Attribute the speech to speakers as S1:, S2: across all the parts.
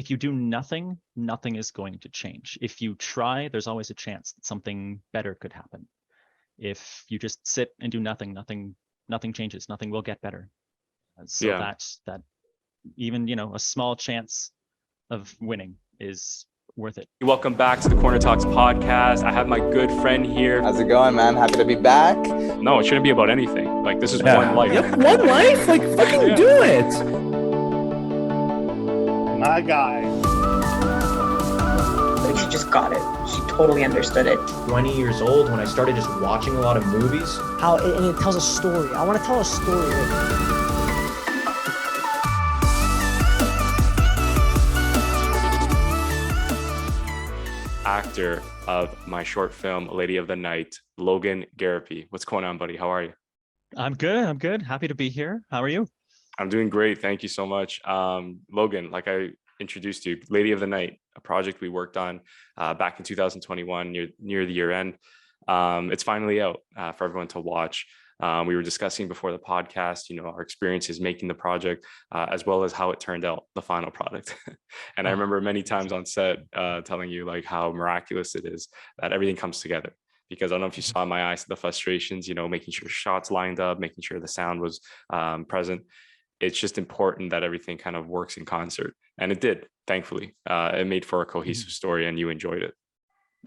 S1: if you do nothing, nothing is going to change. If you try, there's always a chance that something better could happen. If you just sit and do nothing, nothing changes. Nothing will get better. And so
S2: Yeah.
S1: that even, a small chance of winning is worth it.
S2: Welcome back to the Corner Talks podcast. I have my good friend here.
S3: How's it going, man? Happy to be back.
S2: No, it shouldn't be about anything. Like, this is one life.
S4: Yep, one life? Like, fucking do it.
S5: My guy.
S6: Like, she just got it. She totally understood it.
S4: 20 years old when I started just watching a lot of movies.
S7: And it tells a story. I want to tell a story.
S2: Actor of my short film, Lady of the Night, Logan Gariepy. What's going on, buddy? How are you?
S1: I'm good. Happy to be here. How are you?
S2: I'm doing great. Thank you so much. Logan, like I introduced you, Lady of the Night, a project we worked on back in 2021 near the year end. It's finally out for everyone to watch. We were discussing before the podcast, our experiences making the project, as well as how it turned out, the final product. And I remember many times on set telling you like how miraculous it is that everything comes together. Because I don't know if you saw in my eyes the frustrations, making sure shots lined up, making sure the sound was present. It's just important that everything kind of works in concert. And it did, thankfully. It made for a cohesive story and you enjoyed it.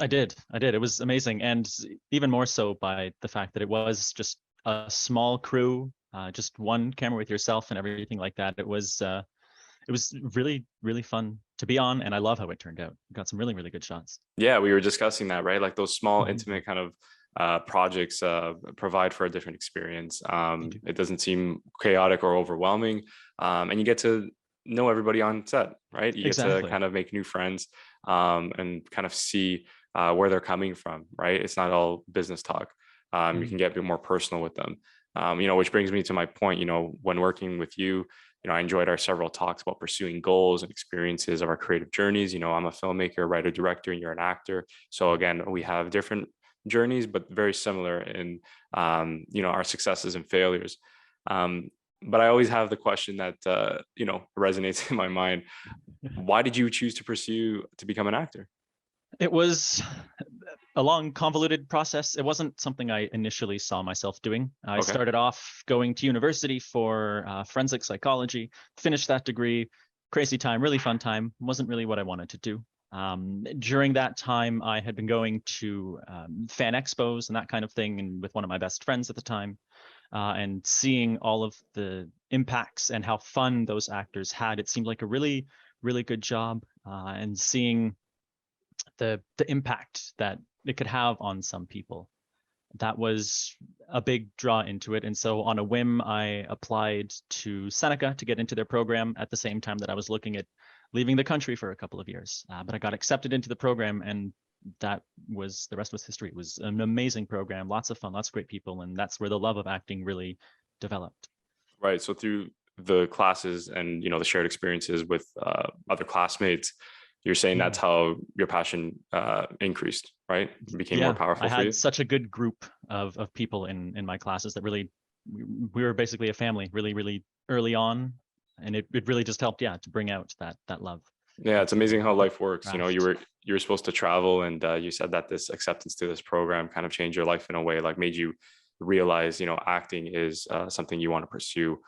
S1: I did. It was amazing. And even more so by the fact that it was just a small crew, just one camera with yourself and everything like that. It was really, really fun to be on. And I love how it turned out. We got some really, really good shots. Yeah,
S2: we were discussing that, right? Like those small, intimate kind of projects provide for a different experience. It doesn't seem chaotic or overwhelming. And you get to know everybody on set, right? You get to kind of make new friends and kind of see where they're coming from, right? It's not all business talk. You can get a bit more personal with them, which brings me to my point, when working with you, I enjoyed our several talks about pursuing goals and experiences of our creative journeys. I'm a filmmaker, writer, director, and you're an actor. So again, we have different journeys, but very similar in, our successes and failures. But I always have the question that, resonates in my mind. Why did you choose to become an actor?
S1: It was a long, convoluted process. It wasn't something I initially saw myself doing. I started off going to university for forensic psychology, finished that degree, crazy time, really fun time. Wasn't really what I wanted to do. During that time, I had been going to fan expos and that kind of thing, and with one of my best friends at the time, and seeing all of the impacts and how fun those actors had. It seemed like a really, really good job, and seeing the impact that it could have on some people. That was a big draw into it. And so on a whim, I applied to Seneca to get into their program at the same time that I was looking at leaving the country for a couple of years. But I got accepted into the program, and the rest was history. It was an amazing program, lots of fun, lots of great people. And that's where the love of acting really developed.
S2: Right. So through the classes and, the shared experiences with other classmates, you're saying that's how your passion increased, right? It became more powerful for you? I had
S1: such a good group of people in my classes that really, we were basically a family really, really early on. And it really just helped, to bring out that love.
S2: Yeah, it's amazing how life works. You were supposed to travel, and you said that this acceptance to this program kind of changed your life in a way, like made you realize, acting is something you want to pursue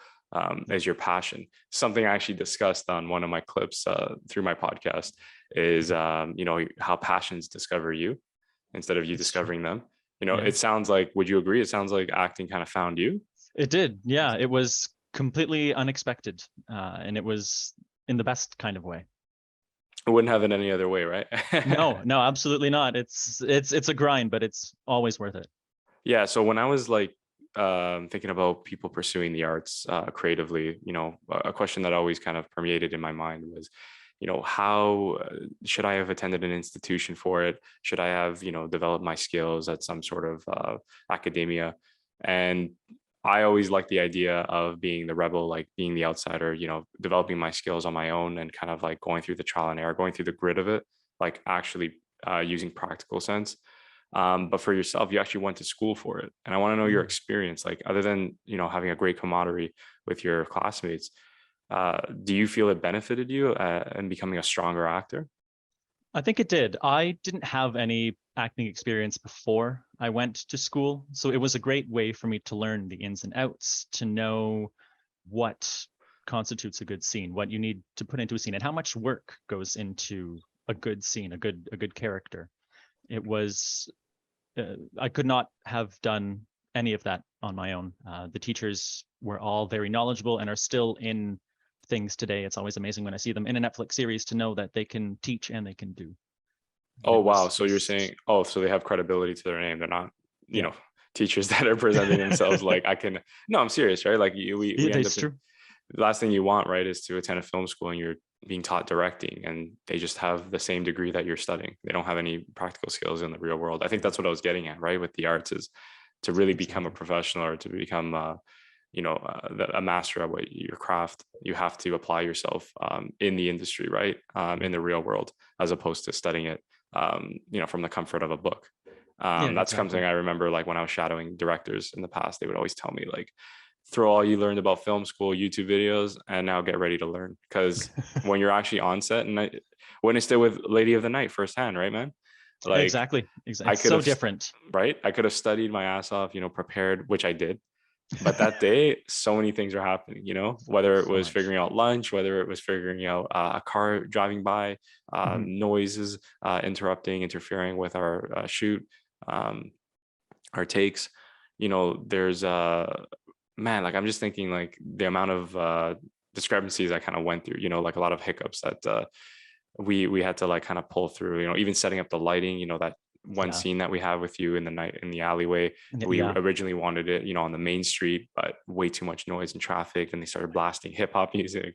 S2: as your passion. Something I actually discussed on one of my clips through my podcast is, how passions discover you instead of you discovering them. It sounds like, would you agree? It sounds like acting kind of found you.
S1: It did. Yeah, it was completely unexpected. And it was in the best kind of way.
S2: I wouldn't have it any other way, right?
S1: No, absolutely not. It's a grind, but it's always worth it.
S2: Yeah. So when I was like, thinking about people pursuing the arts creatively, a question that always kind of permeated in my mind was, how should I have attended an institution for it? Should I have, developed my skills at some sort of academia? And I always liked the idea of being the rebel, like being the outsider, developing my skills on my own and kind of like going through the trial and error, going through the grit of it, like actually using practical sense. But for yourself, you actually went to school for it. And I want to know your experience, like other than, having a great camaraderie with your classmates, Do you feel it benefited you in becoming a stronger actor?
S1: I think it did. I didn't have any acting experience before I went to school, so it was a great way for me to learn the ins and outs, to know what constitutes a good scene, what you need to put into a scene, and how much work goes into a good scene, a good character. It was I could not have done any of that on my own. The teachers were all very knowledgeable and are still in things today. It's always amazing when I see them in a Netflix series to know that they can teach and they can do. And
S2: Oh,
S1: it was
S2: wow. So you're
S1: just,
S2: saying, oh, so they have credibility to their name. They're not, you
S1: yeah,
S2: know, teachers that are presenting themselves like I can, no, I'm serious, right? Like we end up
S1: it's true.
S2: the last thing you want, right, is to attend a film school and you're being taught directing and they just have the same degree that you're studying. They don't have any practical skills in the real world. I think that's what I was getting at, right? With the arts is to really become a professional or to become, a master at what your craft, you have to apply yourself in the industry, right? In the real world, as opposed to studying it, from the comfort of a book. That's something I remember, like when I was shadowing directors in the past, they would always tell me like, throw all you learned about film school, YouTube videos, and now get ready to learn. Because when you're actually on set, and I witnessed it with Lady of the Night firsthand, right, man? Like
S1: Exactly.
S2: I
S1: It's
S2: could
S1: so
S2: have,
S1: different.
S2: right? I could have studied my ass off, prepared, which I did. But that day, so many things are happening, whether it
S1: So
S2: was
S1: much.
S2: figuring out lunch, whether it was figuring out a car driving by, noises interfering with our shoot, our takes. There's man, like I'm just thinking like the amount of discrepancies I kind of went through, like a lot of hiccups that we had to like kind of pull through, even setting up the lighting, that one scene that we have with you in the night in the alleyway. We originally wanted it, on the main street, but way too much noise and traffic, and they started blasting hip hop music,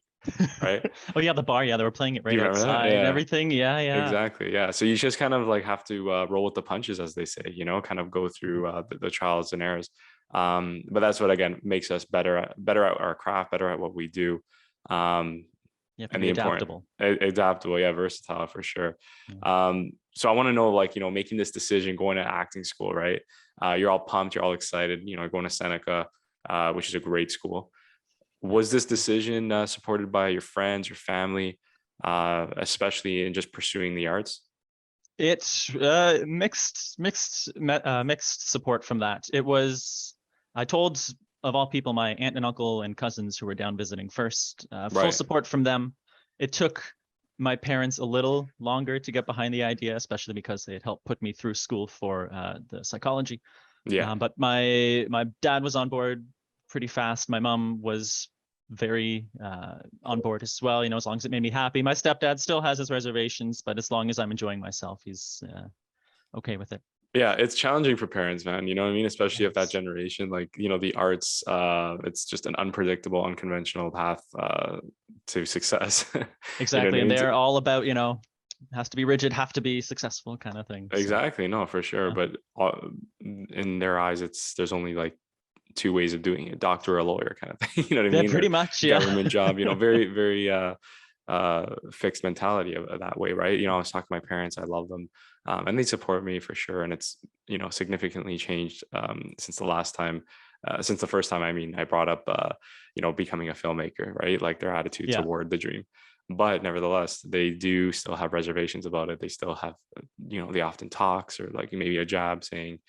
S2: right?
S1: Oh yeah, the bar. Yeah, they were playing it
S2: Do
S1: right
S2: you remember that?
S1: outside and
S2: Yeah,
S1: everything. Yeah.
S2: exactly. Yeah. So you just kind of like have to roll with the punches, as they say, kind of go through the trials and errors. But that's what again makes us better at our craft, better at what we do.
S1: You have to
S2: And
S1: be
S2: the important
S1: adaptable.
S2: adaptable, yeah, versatile for sure. So I want to know, like, making this decision, going to acting school, right? You're all pumped, you're all excited, going to Seneca, which is a great school. Was this decision supported by your friends, your family, especially in just pursuing the arts?
S1: It's mixed support from that. It was, I told, of all people, my aunt and uncle and cousins who were down visiting first. Full
S2: Right.
S1: support from them. It took my parents a little longer to get behind the idea, especially because they had helped put me through school for the psychology.
S2: Yeah.
S1: But my dad was on board pretty fast. My mom was very on board as well, as long as it made me happy. My stepdad still has his reservations, but as long as I'm enjoying myself, he's okay with it.
S2: Yeah, it's challenging for parents, man. You know what I mean? Especially if that
S1: Yes.
S2: generation, like, the arts, it's just an unpredictable, unconventional path to success. You know what I
S1: Exactly. And
S2: mean?
S1: they're all about, has to be rigid, have to be successful kind of thing. So,
S2: Exactly. No, for sure.
S1: yeah.
S2: But in their eyes, there's only like two ways of doing it: doctor or a lawyer, kind of thing. You know what I
S1: Yeah,
S2: mean?
S1: pretty
S2: Or
S1: much. Yeah.
S2: government job. Very, very fixed mentality of that way, right? I was talking to my parents. I love them, and they support me for sure. And it's significantly changed since the last time. Since the first time, I mean, I brought up, becoming a filmmaker, right? Like their attitude
S1: Yeah.
S2: toward the dream. But nevertheless, they do still have reservations about it. They still have, they often talks or like maybe a jab saying,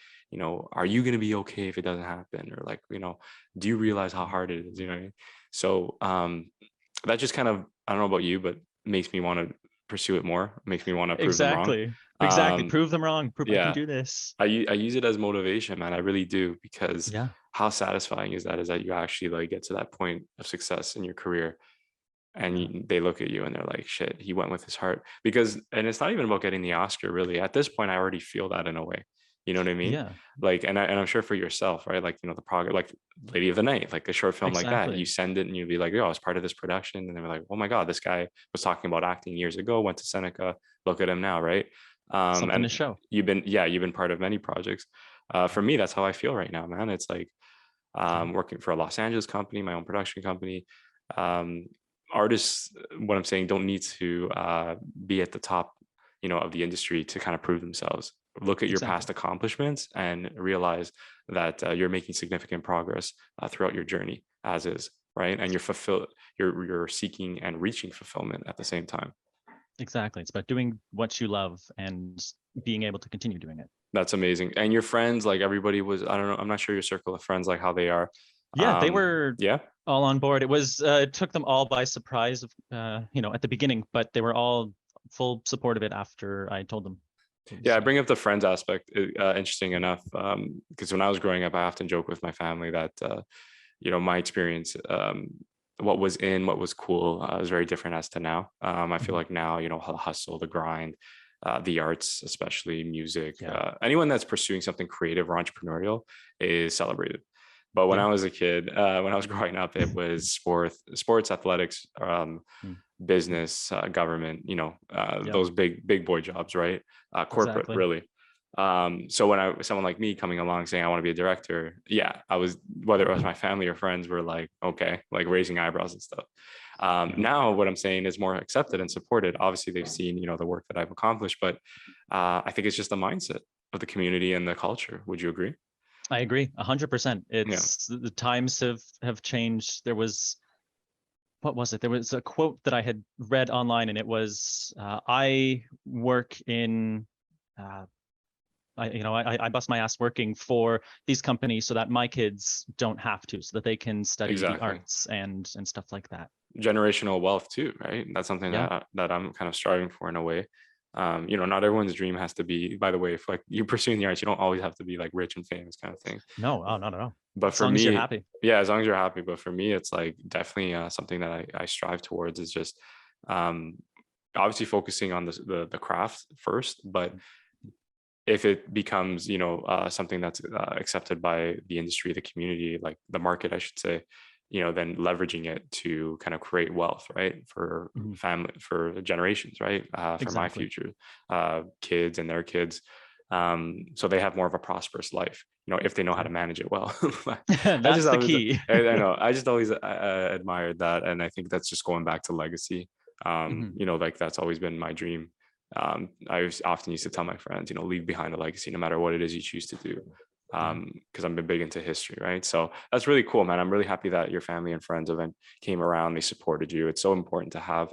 S2: are you going to be okay if it doesn't happen? Or like, do you realize how hard it is? You know what I mean? So that just kind of, I don't know about you, but makes me want to pursue it more. Makes me want to prove them wrong.
S1: Exactly. Prove them wrong. Prove I
S2: Yeah.
S1: can do this.
S2: I use it as motivation, man. I really do, because
S1: Yeah.
S2: how satisfying is that you actually like get to that point of success in your career, and they look at you and they're like, shit, he went with his heart. And it's not even about getting the Oscar, really. At this point, I already feel that in a way. You know what I mean?
S1: Yeah.
S2: Like, and I'm sure for yourself, right? Like, the progress, like Lady of the Night, like a short film like that,
S1: Exactly.
S2: you send it and you'd be like, yo, I was part of this production. And they were like, oh my God, this guy was talking about acting years ago, went to Seneca, look at him now, right?
S1: Something
S2: And
S1: to show.
S2: you've been part of many projects. For me, that's how I feel right now, man. It's like working for a Los Angeles company, my own production company. Artists, what I'm saying, don't need to be at the top, of the industry to kind of prove themselves. Look at your past accomplishments and realize that you're making significant progress throughout your journey as is. right? And you're seeking and reaching fulfillment at the same time.
S1: Exactly. It's about doing what you love and being able to continue doing it.
S2: That's amazing. And your friends, like everybody was, I don't know, I'm not sure your circle of friends, like how they are.
S1: Yeah, they were
S2: yeah,
S1: all on board. It took them all by surprise, at the beginning, but they were all full support of it after I told them.
S2: Yeah, I bring up the friends aspect, interesting enough, because when I was growing up, I often joke with my family that, my experience, what was cool is very different as to now. I feel like now, the hustle, the grind, the arts, especially music, anyone that's pursuing something creative or entrepreneurial is celebrated. But when I was a kid, when I was growing up, it was sports, athletics, business, government, those big boy jobs, right? Corporate, really. So when someone like me coming along saying I want to be a director, I was, whether it was my family or friends were like, okay, like raising eyebrows and stuff. Now what I'm saying is more accepted and supported. Obviously they've seen, the work that I've accomplished, but I think it's just the mindset of the community and the culture. Would you agree?
S1: I agree 100%. It's the times have changed. There was, what was it? There was a quote that I had read online, and it was, I work in, I bust my ass working for these companies so that my kids don't have to, so that they can study the arts and stuff like that.
S2: Generational wealth too, right? That's something that I'm kind of striving for in a way. Not everyone's dream has to be, by the way, if like you're pursuing the arts, you don't always have to be like rich and famous kind of thing.
S1: No, not at all.
S2: But
S1: as
S2: for
S1: long
S2: me,
S1: as you're happy.
S2: Yeah, as long as you're happy. But for me, it's like definitely something that I strive towards is just obviously focusing on the craft first. But if it becomes, something that's accepted by the industry, the community, like the market, I should say, then leveraging it to kind of create wealth, right? For family, for generations, right? For my future kids and their kids. So they have more of a prosperous life, if they know how to manage it well.
S1: That's the key.
S2: I know. I just always admired that. And I think that's just going back to legacy. Like that's always been my dream. I often used to tell my friends, leave behind a legacy, no matter what it is you choose to do. Because I'm big into history, right? So that's really cool, man. I'm really happy that your family and friends event came around. They supported you. It's so important to have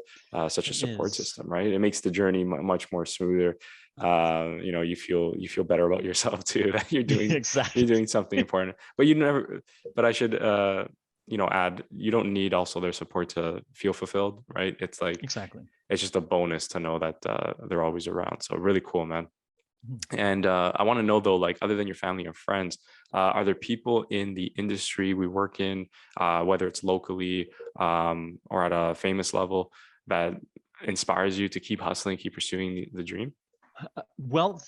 S2: such a support system, right? It makes the journey much more smoother. You feel better about yourself too, that you're doing you're doing something important. But I should add, you don't need also their support to feel fulfilled, right? It's like it's just a bonus to know that they're always around. So really cool, man. And I want to know though, like other than your family and friends, are there people in the industry we work in, whether it's locally or at a famous level, that inspires you to keep hustling, keep pursuing the dream?
S1: Well,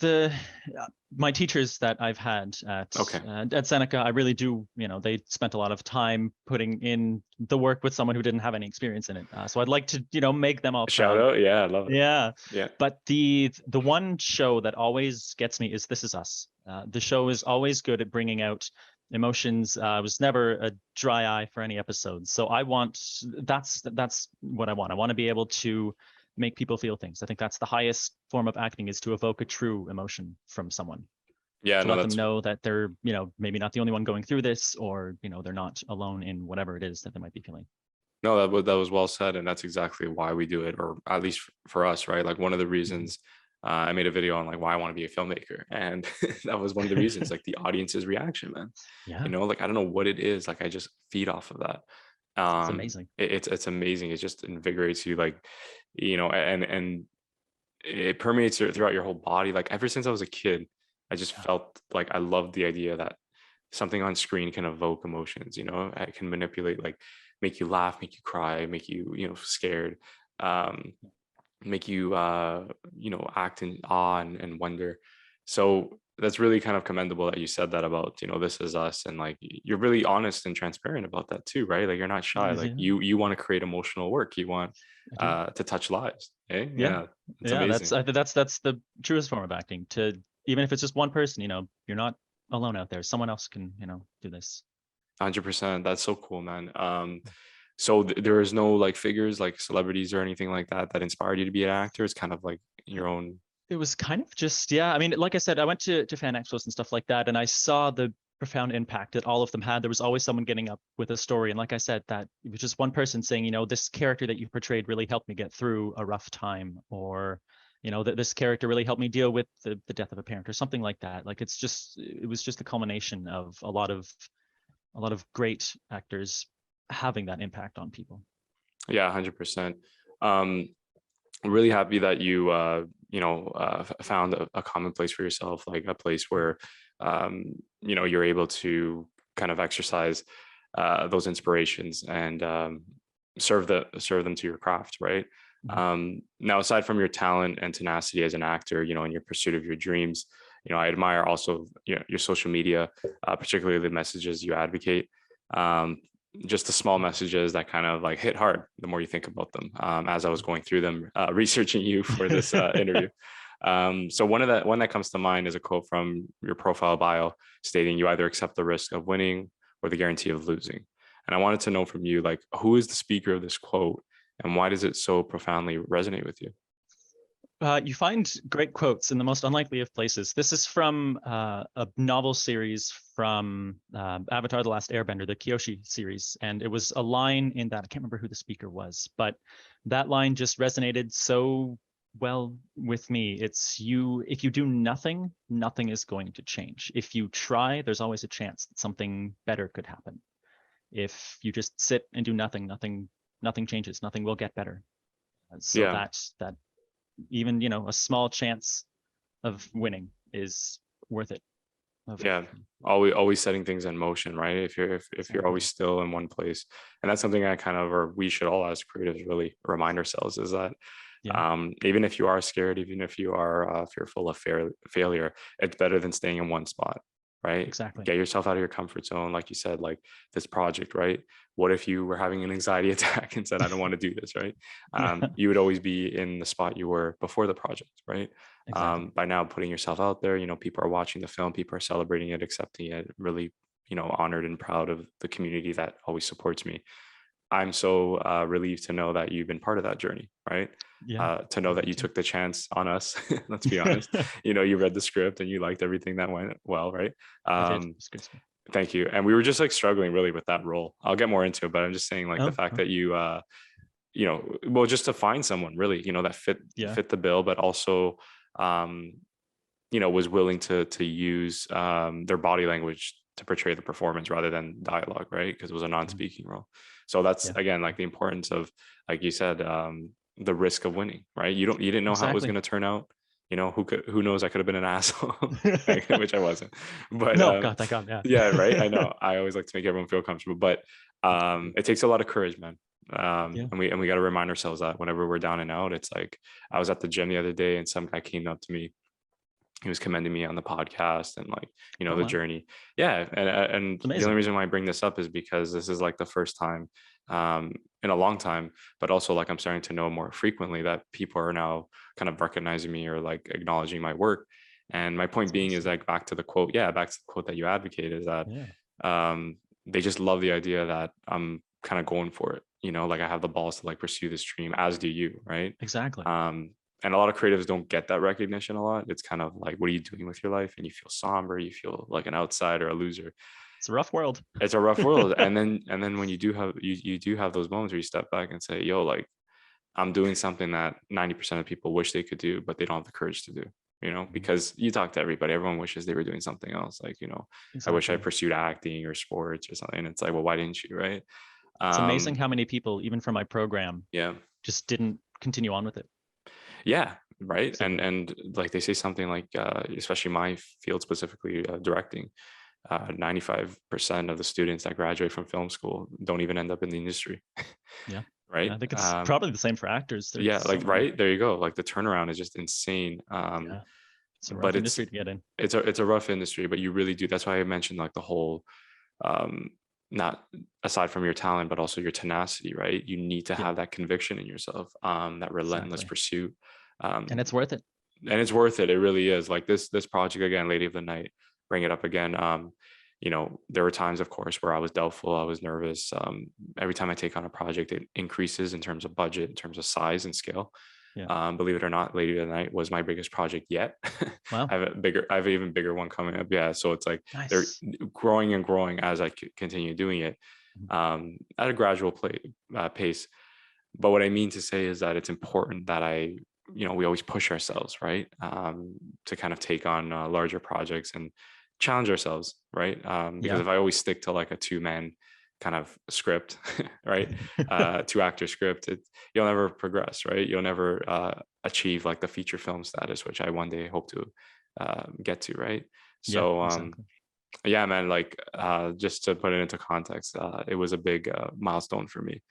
S1: my teachers that I've had at Seneca, I really do, they spent a lot of time putting in the work with someone who didn't have any experience in it. So I'd like to, make them all
S2: shout out. Yeah, I love it.
S1: Yeah.
S2: Yeah.
S1: But the one show that always gets me is This Is Us. The show is always good at bringing out emotions. I was never a dry eye for any episodes. So that's what I want. I want to be able to make people feel things. I think that's the highest form of acting, is to evoke a true emotion from someone.
S2: Yeah,
S1: to let them know that they're, maybe not the only one going through this, or, they're not alone in whatever it is that they might be feeling.
S2: No, that was well said. And that's exactly why we do it, or at least for us, right? Like one of the reasons I made a video on like why I want to be a filmmaker. And that was one of the reasons, like the audience's reaction, man. Yeah. Like, I don't know what it is. Like I just feed off of that.
S1: It's amazing.
S2: It's amazing. It just invigorates you, like, and it permeates throughout your whole body. Like ever since I was a kid, I just felt like I loved the idea that something on screen can evoke emotions. It can manipulate, like make you laugh, make you cry, make you, scared, make you, act in awe and wonder. So that's really kind of commendable that you said that about, This Is Us. And like, you're really honest and transparent about that too, right? Like you're not shy. Like you want to create emotional work. You want to touch lives. Eh? Yeah. It's amazing.
S1: That's the truest form of acting, to, even if it's just one person, you're not alone out there. Someone else can, do this.
S2: 100%. That's so cool, man. So there is no like figures, like celebrities or anything like that inspired you to be an actor? It's kind of like your own.
S1: It was kind of just, I mean, like I said, I went to fan expos and stuff like that, and I saw the profound impact that all of them had. There was always someone getting up with a story. And like I said, that it was just one person saying, this character that you portrayed really helped me get through a rough time, or, that this character really helped me deal with the death of a parent, or something like that. Like, it was just a culmination of a lot of great actors having that impact on people.
S2: Yeah, 100%. I'm really happy that you, found a common place for yourself, like a place where, you're able to kind of exercise those inspirations and serve them to your craft, right? Now, aside from your talent and tenacity as an actor, in your pursuit of your dreams, I admire also your social media, particularly the messages you advocate. Just the small messages that kind of like hit hard the more you think about them. As I was going through them, researching you for this interview. So one that comes to mind is a quote from your profile bio stating you either accept the risk of winning or the guarantee of losing. And I wanted to know from you, like, who is the speaker of this quote and why does it so profoundly resonate with you?
S1: You find great quotes in the most unlikely of places. This is from a novel series from Avatar: The Last Airbender, the Kyoshi series. And it was a line in that, I can't remember who the speaker was, but that line just resonated so well with me. It's if you do nothing, nothing is going to change. If you try, there's always a chance that something better could happen. If you just sit and do nothing, nothing changes, nothing will get better. So that even a small chance of winning is worth it.
S2: Always setting things in motion, right? If you're always still in one place, and that's something we should all as creatives really remind ourselves, is that even if you are scared, even if you are fearful of failure, it's better than staying in one spot, right?
S1: Exactly.
S2: Get yourself out of your comfort zone. Like you said, like this project, right? What if you were having an anxiety attack and said, I don't want to do this, right? You would always be in the spot you were before the project, right?
S1: Exactly.
S2: By now putting yourself out there, people are watching the film, people are celebrating it, accepting it, really, honored and proud of the community that always supports me. I'm so relieved to know that you've been part of that journey, right? To know that you took the chance on us. Let's be honest. You read the script and you liked everything that went well, right?
S1: I did. It's good.
S2: Thank you. And we were just like struggling really with that role. I'll get more into it, but I'm just saying, like, the fact that you, just to find someone really, that fit the bill, but also, was willing to use their body language to portray the performance rather than dialogue, right? Because it was a non-speaking role. So that's again, like the importance of, like you said, the risk of winning, right? You didn't know how it was going to turn out. Who knows? I could have been an asshole, which I wasn't. But
S1: no, God, thank God,
S2: yeah, right. I know. I always like to make everyone feel comfortable, but it takes a lot of courage, man. And we got to remind ourselves that whenever we're down and out, it's like, I was at the gym the other day and some guy came up to me. He was commending me on the podcast and like, the journey. Yeah. And the only reason why I bring this up is because this is like the first time in a long time, but also like I'm starting to know more frequently that people are now kind of recognizing me or like acknowledging my work. And my point being is like back to the quote that you advocate, is that they just love the idea that I'm kind of going for it. Like I have the balls to like pursue this dream, as do you, right?
S1: Exactly.
S2: And a lot of creatives don't get that recognition a lot. It's kind of like, what are you doing with your life? And you feel somber, you feel like an outsider, a loser.
S1: It's a rough world.
S2: It's a rough world. And then when you do have those moments where you step back and say, yo, like I'm doing something that 90% of people wish they could do, but they don't have the courage to do, because you talk to everybody, everyone wishes they were doing something else. Like, exactly. I wish I pursued acting or sports or something. And it's like, well, why didn't you? Right.
S1: It's amazing how many people, even from my program, just didn't continue on with it.
S2: Yeah. Right. So, and like they say something like, especially my field specifically, directing, 95% of the students that graduate from film school don't even end up in the industry.
S1: Yeah.
S2: Right.
S1: I think it's probably the same for actors.
S2: Right. There you go. Like the turnaround is just insane.
S1: It's a rough industry to get in.
S2: It's a rough industry, but you really do. That's why I mentioned like the whole, not aside from your talent, but also your tenacity, right? You need to have that conviction in yourself, that relentless pursuit.
S1: And it's worth it.
S2: And it's worth it. It really is. Like this project, again, Lady of the Night, bring it up again. There were times, of course, where I was doubtful, I was nervous. Every time I take on a project, it increases in terms of budget, in terms of size and scale. Believe it or not, Lady of the Night was my biggest project yet.
S1: Wow.
S2: I have an even bigger one coming up. Yeah. So it's like they're
S1: Nice.
S2: growing and growing as I continue doing it at a gradual pace. But what I mean to say is that it's important that we always push ourselves, right? To kind of take on larger projects and challenge ourselves, right? Because if I always stick to like a 2-man kind of script, right? 2-actor script, you'll never progress, right? You'll never achieve like the feature film status, which I one day hope to get to, right? So
S1: exactly.
S2: yeah, man, like just to put it into context, it was a big milestone for me.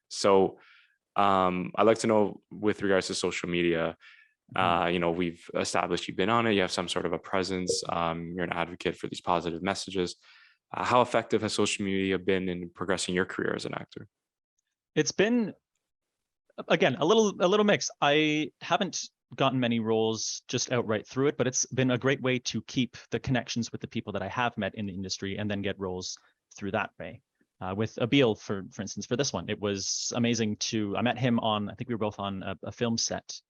S2: So I'd like to know, with regards to social media, we've established you've been on it, you have some sort of a presence, you're an advocate for these positive messages. How effective has social media been in progressing your career as an actor?
S1: It's been, again, a little mixed. I haven't gotten many roles just outright through it, but it's been a great way to keep the connections with the people that I have met in the industry and then get roles through that way. With Abil, for instance, for this one, it was amazing I met him on, I think we were both on a film set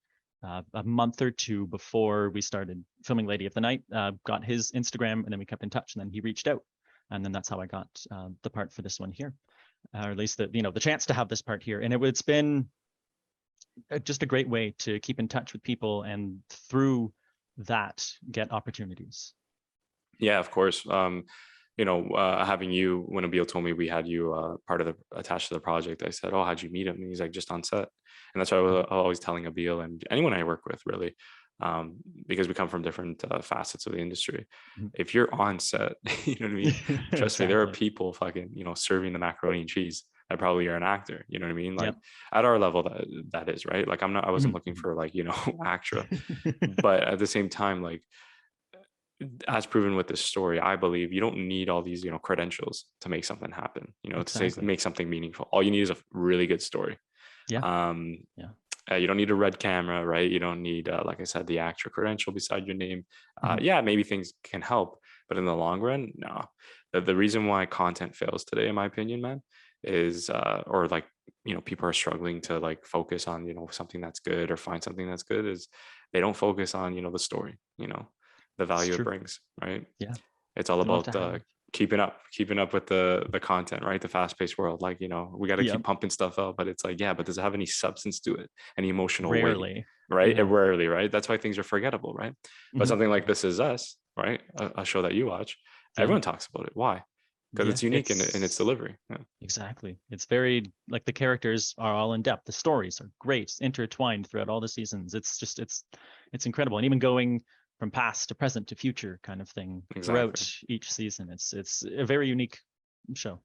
S1: a month or two before we started filming Lady of the Night, got his Instagram, and then we kept in touch, and then he reached out. And then that's how I got the part for this one here, or at least the chance to have this part here. And it's been just a great way to keep in touch with people and through that get opportunities. Yeah,
S2: of course. Having you, when Abil told me we had you attached to the project, I said, "Oh, how'd you meet him?" And he's like, "Just on set." And that's what I was always telling Abil and anyone I work with, really, because we come from different facets of the industry. If you're on set, you know what I mean? Trust me, there are people fucking, serving the macaroni and cheese that probably are an actor. You know what I mean? Like at our level, that is right. Like I wasn't looking for like, extra, but at the same time, like, as proven with this story, I believe you don't need all these, credentials to make something happen, to make something meaningful. All you need is a really good story. You don't need a red camera, right? You don't need, like I said, the actor credential beside your name. Maybe things can help, but in the long run, no. The reason why content fails today, in my opinion, man, is, people are struggling to like focus on, something that's good or find something that's good, is they don't focus on, the story, the value it brings, right? Yeah. It's all about keeping up with the content, right? The fast-paced world, like, we got to keep pumping stuff out, but it's like, but does it have any substance to it, any emotional weight, right? It rarely, right? That's why things are forgettable, right? But something like This Is Us, right, a show that you watch, everyone talks about it. Why? Because it's unique in its delivery.
S1: Exactly. It's very, like, the characters are all in depth, the stories are great, intertwined throughout all the seasons. It's incredible. And even going from past to present to future kind of thing throughout each season. It's a very unique show.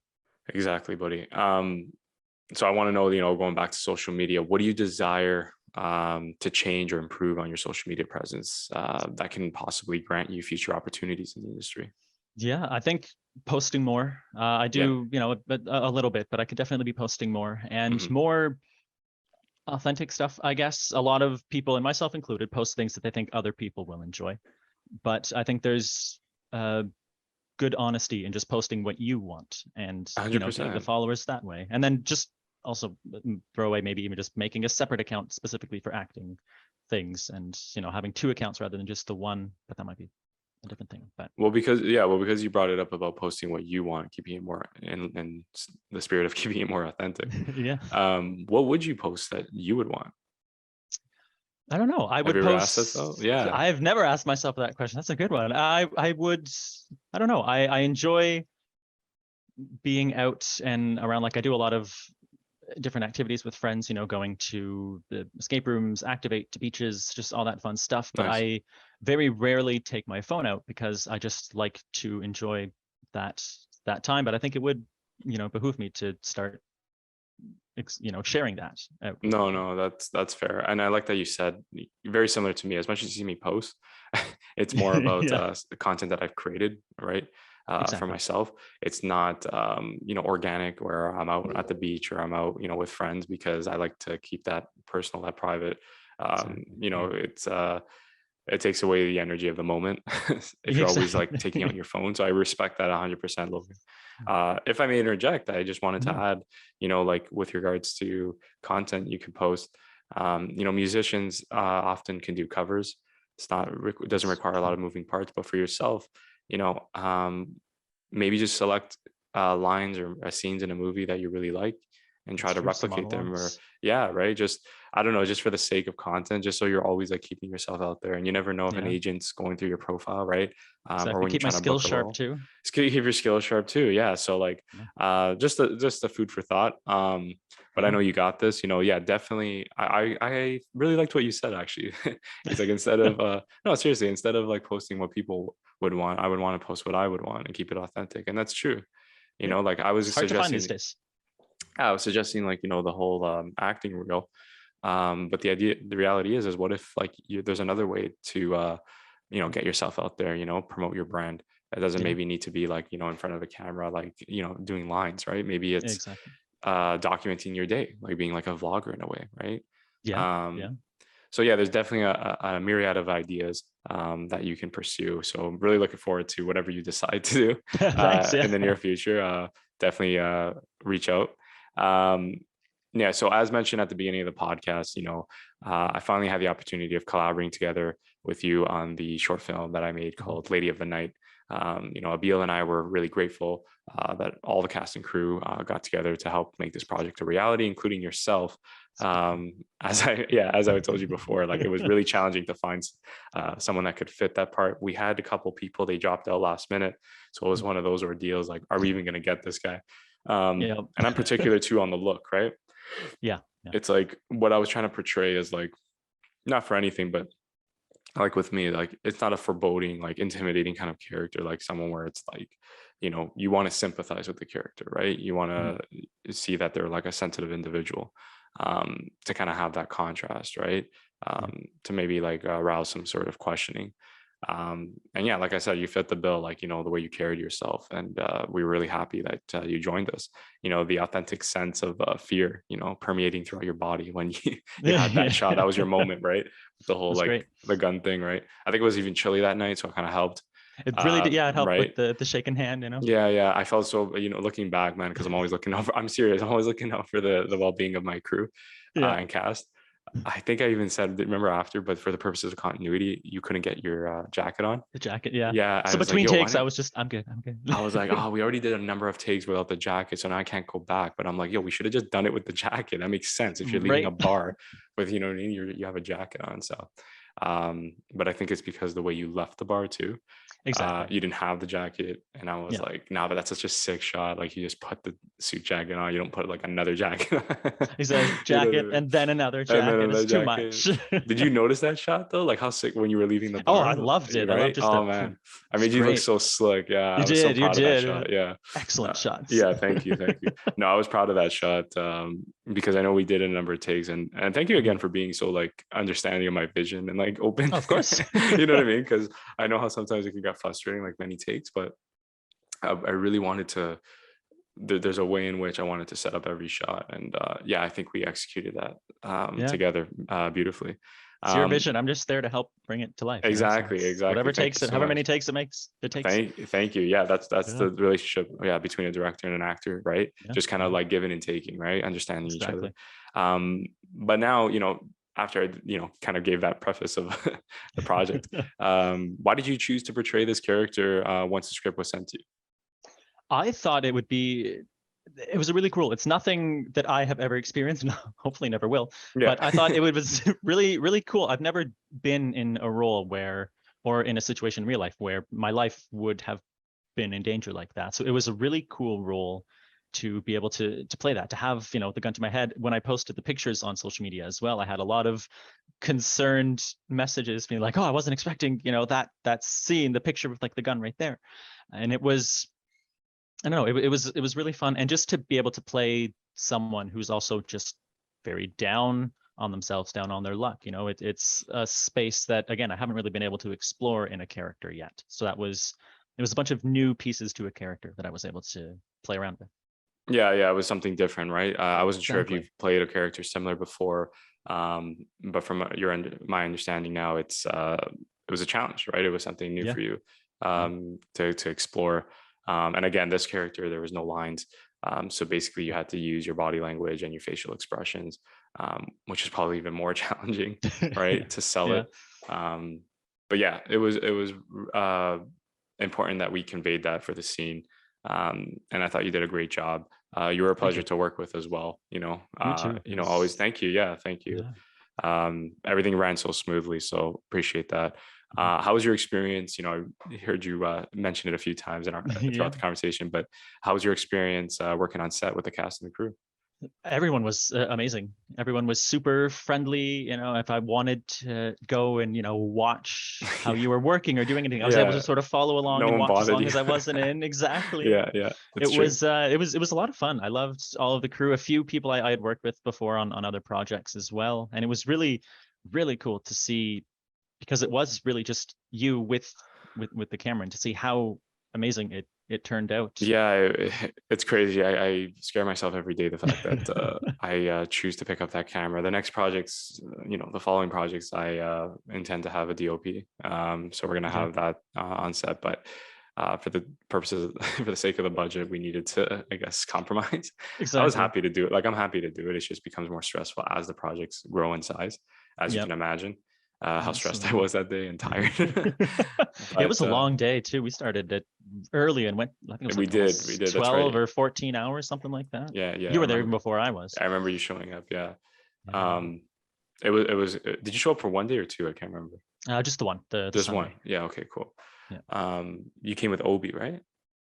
S2: Exactly, buddy. So I want to know, going back to social media, what do you desire to change or improve on your social media presence that can possibly grant you future opportunities in the industry?
S1: Yeah, I think posting more. I do, a little bit, but I could definitely be posting more and more authentic stuff, I guess. A lot of people, and myself included, post things that they think other people will enjoy. But I think there's good honesty in just posting what you want and, getting the followers that way. And then just also throw away maybe even just making a separate account specifically for acting things and, having 2 accounts rather than just the one, but that might be a different thing. But
S2: because you brought it up about posting what you want, keeping it more in the spirit of keeping it more authentic. What would you post that you would want?
S1: I don't know. I would post. I've never asked myself that question. That's a good one. I don't know. I enjoy being out and around. Like, I do a lot of different activities with friends, going to the escape rooms, activate to beaches, just all that fun stuff. But I very rarely take my phone out because I just like to enjoy that time. But I think it would, behoove me to start, sharing that out.
S2: No, that's fair. And I like that you said, very similar to me, as much as you see me post, it's more about the content that I've created, right? For myself. It's not organic, where I'm out at the beach or I'm out with friends, because I like to keep that personal, that private. It takes away the energy of the moment if you're always like taking out your phone. So I respect that 100%, Logan. If I may interject, I just wanted to add, like, with regards to content you could post, Musicians often can do covers. It doesn't require a lot of moving parts, but for yourself, maybe just select lines or scenes in a movie that you really like and try to replicate them, or right, just I don't know, just for the sake of content, just so you're always like keeping yourself out there, and you never know if an agent's going through your profile, right? Or when
S1: keep
S2: you're
S1: my
S2: trying to
S1: skills
S2: book a
S1: sharp
S2: role.
S1: too.
S2: Keep your skills sharp too. Yeah. So like just the food for thought. But I know you got this, definitely. I really liked what you said, actually. It's like, instead of no, seriously, instead of like posting what people would want, I would want to post what I would want and keep it authentic. And that's true. Like I was
S1: It's hard to find
S2: suggesting
S1: these days.
S2: I was suggesting like, the whole acting reel. But the reality is what if like there's another way to get yourself out there, promote your brand. It doesn't maybe need to be like, in front of a camera, like, doing lines, right? Maybe it's documenting your day, like being like a vlogger in a way, right? So yeah, there's definitely a myriad of ideas that you can pursue. So I'm really looking forward to whatever you decide to do
S1: Thanks,
S2: in the near future. Definitely reach out. So as mentioned at the beginning of the podcast, I finally had the opportunity of collaborating together with you on the short film that I made called Lady of the Night. Abil and I were really grateful that all the cast and crew got together to help make this project a reality, including yourself. As I told you before, like it was really challenging to find someone that could fit that part. We had a couple people, they dropped out last minute. So it was one of those ordeals, like, are we even going to get this guy? And I'm particular too on the look, right? It's like what I was trying to portray is like, not for anything, but like with me, like it's not a foreboding, like intimidating kind of character, like someone where it's like, you want to sympathize with the character, right? You want to see that they're like a sensitive individual, to kind of have that contrast, right? To maybe like arouse some sort of questioning. And yeah, like I said, you fit the bill, like, the way you carried yourself. And we were really happy that you joined us. The authentic sense of fear, permeating throughout your body when you had that shot. That was your moment, right? The whole like
S1: great.
S2: the gun thing, right? I think it was even chilly that night, so it kind of helped.
S1: It really did. Yeah, it helped
S2: right?
S1: with the shaking hand,
S2: Yeah. I felt so, looking back, man, because I'm always looking out. I'm serious. I'm always looking out for the well-being of my crew and cast. I think I even said, remember after, but for the purposes of continuity, you couldn't get your jacket on.
S1: The jacket, yeah.
S2: Yeah.
S1: So between takes, I was just, I'm good.
S2: I was like, oh, we already did a number of takes without the jacket, so now I can't go back. But I'm like, we should have just done it with the jacket. That makes sense. If you're leaving a bar with, you have a jacket on. So, but I think it's because the way you left the bar too.
S1: Exactly.
S2: You didn't have the jacket, and I was like, "Nah, but that's such a sick shot. Like, you just put the suit jacket on. You don't put like another jacket on."
S1: Exactly. Jacket and then another jacket. It's too much.
S2: Did you notice that shot though? Like how sick when you were leaving the bar?
S1: Oh, I loved it.
S2: Right?
S1: I loved just
S2: man, I made you look so slick. Yeah,
S1: you did.
S2: So proud of that shot. Yeah,
S1: excellent shots.
S2: Yeah, thank you. No, I was proud of that shot because I know we did a number of takes, and thank you again for being so like understanding of my vision and like open.
S1: Of course.
S2: You know what I mean? Because I know how sometimes it can get frustrating, like many takes, but I really wanted to. There's a way in which I wanted to set up every shot, and I think we executed that together beautifully.
S1: It's your vision. I'm just there to help bring it to life.
S2: Exactly.
S1: Whatever takes it, however many takes it makes, it takes.
S2: Thank you. Yeah, that's the relationship. Yeah, between a director and an actor, right? Just kind of like giving and taking, right? Understanding each other. But now, after I, kind of gave that preface of the project, why did you choose to portray this character once the script was sent to you?
S1: I thought it was a really cool. It's nothing that I have ever experienced, and hopefully never will. But I thought it was really, really cool. I've never been in a role or in a situation in real life where my life would have been in danger like that. So it was a really cool role to be able to play that, to have, the gun to my head. When I posted the pictures on social media as well, I had a lot of concerned messages being like, oh, I wasn't expecting, that scene, the picture with like the gun right there. And it was, I don't know, it was really fun. And just to be able to play someone who's also just very down on themselves, down on their luck, it's a space that, again, I haven't really been able to explore in a character yet. So it was a bunch of new pieces to a character that I was able to play around with.
S2: Yeah, it was something different, right? I wasn't sure if you've played a character similar before, but from my understanding now, it was a challenge, right? It was something new for you to explore. And again, this character, there was no lines. So basically you had to use your body language and your facial expressions which is probably even more challenging, right, to sell
S1: Yeah.
S2: it. But yeah, it was important that we conveyed that for the scene. And I thought you did a great job. You were a pleasure to work with as well. You know,
S1: too.
S2: you know, always thank you. Yeah, thank you. Everything ran so smoothly, so appreciate that. How was your experience? You know, I heard you mention it a few times throughout the conversation, but how was your experience working on set with the cast and the crew?
S1: Everyone was amazing. Everyone was super friendly. You know, if I wanted to go and, you know, watch how you were working or doing anything, I was able to sort of follow along
S2: No
S1: and
S2: one
S1: watch as
S2: bothered
S1: long
S2: you.
S1: as I wasn't in. Exactly.
S2: Yeah,
S1: It
S2: it's true.
S1: was a lot of fun. I loved all of the crew. A few people I had worked with before on other projects as well, and it was really, really cool to see, because it was really just you with the camera, and to see how amazing it turned out.
S2: Yeah, it's crazy. I scare myself every day, the fact that I choose to pick up that camera. The next projects, you know, the following projects, I intend to have a DOP. So we're gonna have that on set, but for the purposes, for the sake of the budget, we needed to, I guess, compromise.
S1: Exactly.
S2: I was happy to do it. Like, I'm happy to do it. It just becomes more stressful as the projects grow in size, as you can imagine. How stressed I was that day and tired.
S1: It was a long day too. We started it early and went, I think it was like
S2: we did
S1: 12 or 14 hours, something like that.
S2: Yeah.
S1: You were there even before I was.
S2: I remember you showing up. Yeah. It was did you show up for one day or two? I can't remember.
S1: Just the one.
S2: Just
S1: Sunday.
S2: one. Yeah, okay, cool.
S1: Yeah.
S2: You came with Obi, right?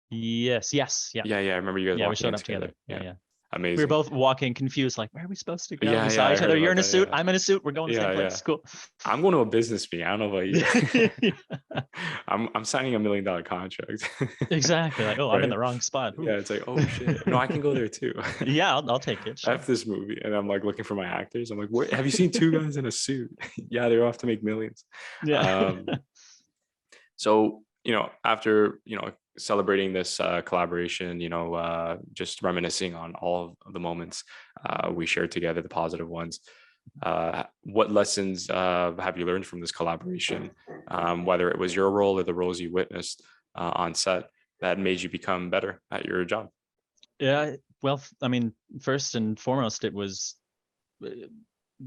S1: Yes. Yeah.
S2: Yeah, I remember you guys walking
S1: we showed
S2: in
S1: up together. Yeah.
S2: Amazing.
S1: We were both walking confused, like, where are we supposed to go?
S2: Yeah,
S1: we saw each
S2: I
S1: other.
S2: heard
S1: You're in a
S2: about that,
S1: suit.
S2: yeah.
S1: I'm in a suit. We're going to the same place. Cool.
S2: I'm going to a business meeting. I don't know about you. I'm signing $1 million contract.
S1: Exactly. Like, oh, I'm in the wrong spot. Ooh.
S2: Yeah, it's like, oh shit. No, I can go there too.
S1: Yeah, I'll take it. Sure.
S2: F this movie. And I'm like looking for my actors. I'm like, where have you seen two guys in a suit? Yeah, they're off to make millions.
S1: Yeah.
S2: So, you know, after, you know, celebrating this collaboration, you know, just reminiscing on all of the moments we shared together, the positive ones. What lessons have you learned from this collaboration, whether it was your role or the roles you witnessed on set that made you become better at your job?
S1: Yeah, well, I mean, first and foremost, it was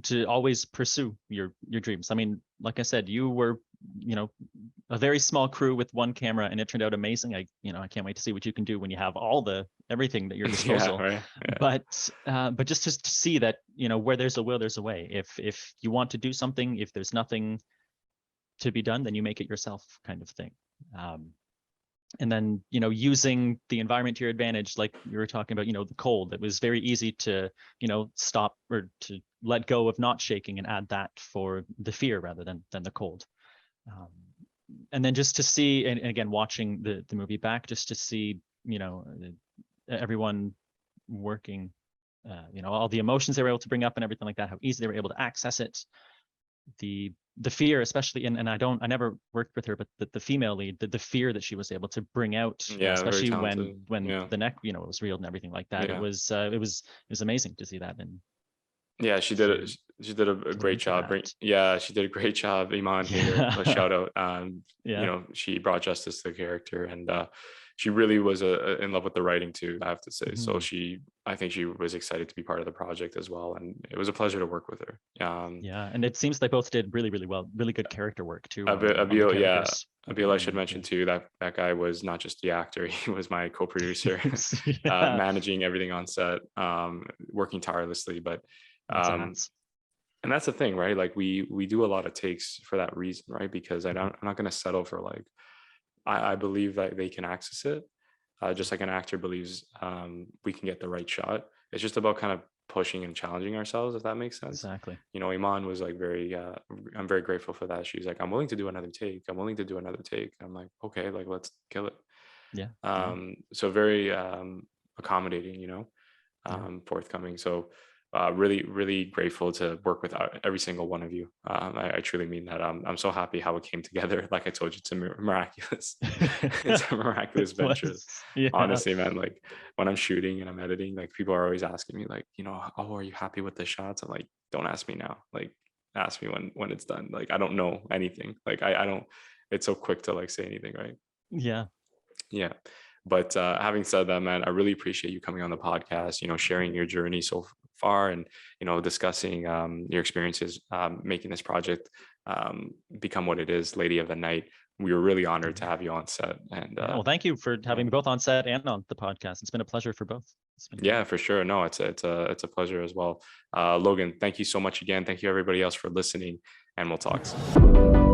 S1: to always pursue your dreams. I mean, like I said, you were, you know, a very small crew with one camera, and it turned out amazing. I can't wait to see what you can do when you have everything at your disposal. But just to see that, you know, where there's a will, there's a way. If you want to do something, if there's nothing to be done, then you make it yourself, kind of thing. And then, you know, using the environment to your advantage, like you were talking about, you know, the cold. It was very easy to, you know, stop or to let go of not shaking and add that for the fear rather than the cold. And then just to see, and again, watching the movie back, just to see, you know, everyone working, you know, all the emotions they were able to bring up and everything like that, how easy they were able to access it. The fear, especially, and I never worked with her, but the female lead, the fear that she was able to bring out, especially when the neck, you know, was reeled and everything like that. It was amazing to see that. And
S2: yeah, she did a great job. Yeah, she did a great job. Iman gave her a shout out. You know, she brought justice to the character, and she really was in love with the writing too, I have to say. So I think she was excited to be part of the project as well, and it was a pleasure to work with her.
S1: And it seems they both did really, really well. Really good character work too.
S2: Abil, I should mention too that guy was not just the actor; he was my co-producer, managing everything on set, working tirelessly. But and that's the thing, right? Like we do a lot of takes for that reason, right? Because I'm not going to settle for, like, I believe that they can access it, just like an actor believes we can get the right shot. It's just about kind of pushing and challenging ourselves, if that makes sense.
S1: Exactly.
S2: You know, Iman was like I'm very grateful for that. She's like, I'm willing to do another take. I'm willing to do another take. I'm like, okay, like, let's kill it.
S1: Yeah.
S2: So very accommodating, you know, forthcoming. So really, really grateful to work with every single one of you. I truly mean that. I'm so happy how it came together. Like I told you, it's miraculous. It's a miraculous venture. Honestly, man, like when I'm shooting and I'm editing, like people are always asking me, like, you know, oh, are you happy with the shots? I'm like, don't ask me now. Like, ask me when it's done. Like, I don't know anything. Like I don't, it's so quick to like say anything, right? Yeah. But having said that, man, I really appreciate you coming on the podcast, you know, sharing your journey so far, and discussing your experiences making this project become what it is, Lady of the Night. We were really honored to have you on set. And
S1: well, thank you for having me both on set and on the podcast. It's been a pleasure for both.
S2: Yeah, for sure. No, it's a pleasure as well. Logan, thank you so much again. Thank you everybody else for listening, and we'll talk soon.